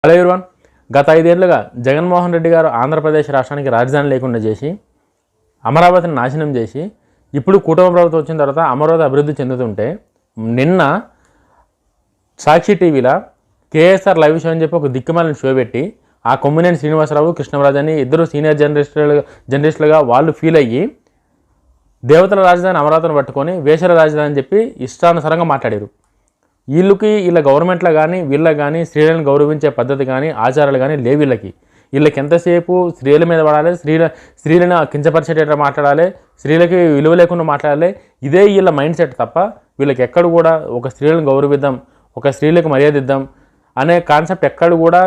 Hello everyone. గత 5 ఏళ్లుగా జగన్మోహన్ రెడ్డి గారు ఆంధ్రప్రదేశ్ రాష్ట్రానికి రాజధాని లేకుండా చేసి అమరావతిని నాశనం చేసి ఇప్పుడు కూటమి ప్రభుత్వం వచ్చిన తర్వాత అమరావతి అభివృద్ధి చెందుతుంటే నిన్న సాక్షి టీవీలో కేఎస్ఆర్ లైవ్ షో అని చెప్పి ఒక దిక్కుమాలిన షో పెట్టి ఆ కొమ్మినేని శ్రీనివాసరావు కృష్ణరాజు అని ఇద్దరు సీనియర్ జర్నలిస్టులుగా వాళ్ళు ఫీల్ అయ్యి దేవతల రాజధాని అమరావతిని పట్టుకొని వేషల రాజధాని అని చెప్పి ఇష్టానుసారంగా మాట్లాడారు. వీళ్ళ గవర్నమెంట్లో కానీ వీళ్ళకి కానీ స్త్రీలను గౌరవించే పద్ధతి కానీ ఆచారాలు కానీ లేవు. వీళ్ళకి ఎంతసేపు స్త్రీల మీద పడాలి, స్త్రీలను కించపరిచేటట్టు మాట్లాడాలి, స్త్రీలకి విలువ లేకుండా మాట్లాడాలి. ఇదే వీళ్ళ మైండ్ సెట్ తప్ప వీళ్ళకి ఎక్కడ కూడా ఒక స్త్రీలను గౌరవిద్దాం, ఒక స్త్రీలకు మర్యాద ఇద్దాం అనే కాన్సెప్ట్ ఎక్కడ కూడా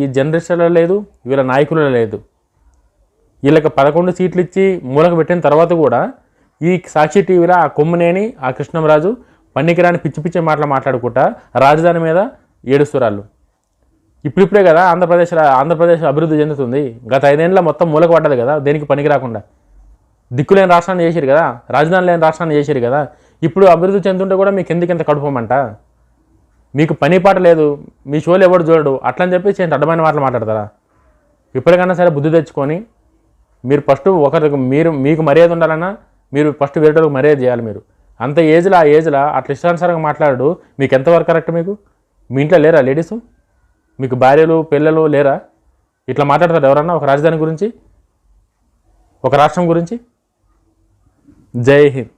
ఈ జనరేషన్లో లేదు, వీళ్ళ నాయకులలో లేదు. వీళ్ళకి 11 సీట్లు ఇచ్చి మూలకు పెట్టిన తర్వాత కూడా ఈ సాక్షి టీవీలో ఆ కొమ్మినేని ఆ కృష్ణంరాజు పన్నికిరాని పిచ్చి పిచ్చి మాట్లాడుకుంటా రాజధాని మీద ఏడుస్తురాళ్ళు. ఇప్పుడిప్పుడే కదా ఆంధ్రప్రదేశ్ అభివృద్ధి చెందుతుంది. గత 5 ఏళ్ళలో మొత్తం మూలకు పడ్డది కదా, దేనికి పనికి రాకుండా దిక్కులేని రాష్ట్రాన్ని చేసిరు కదా, రాజధాని లేని రాష్ట్రాన్ని చేసిరు కదా. ఇప్పుడు అభివృద్ధి చెందుతుంటే కూడా మీకు ఎందుకంత కడుపుమంట? మీకు పని పాట లేదు, మీ షోలు ఎవడు చూడడు, అట్లని చెప్పి అడ్డమైన మాటలు మాట్లాడతారా? ఇప్పటికైనా సరే బుద్ధి తెచ్చుకొని మీరు ఫస్ట్ మీకు మర్యాద ఉండాలన్నా మీరు ఫస్ట్ వేరేటోళ్ళకి మర్యాద చేయాలి. మీరు అంత ఆ ఏజ్లో అట్లా ఇష్టానుసారంగా మాట్లాడు మీకు ఎంతవరకు కరెక్ట్? మీ ఇంట్లో లేరా లేడీసు? మీకు భార్యలు పిల్లలు లేరా? ఇట్లా మాట్లాడతారు ఎవరన్నా ఒక రాజధాని గురించి, ఒక రాష్ట్రం గురించి? జై హింద్.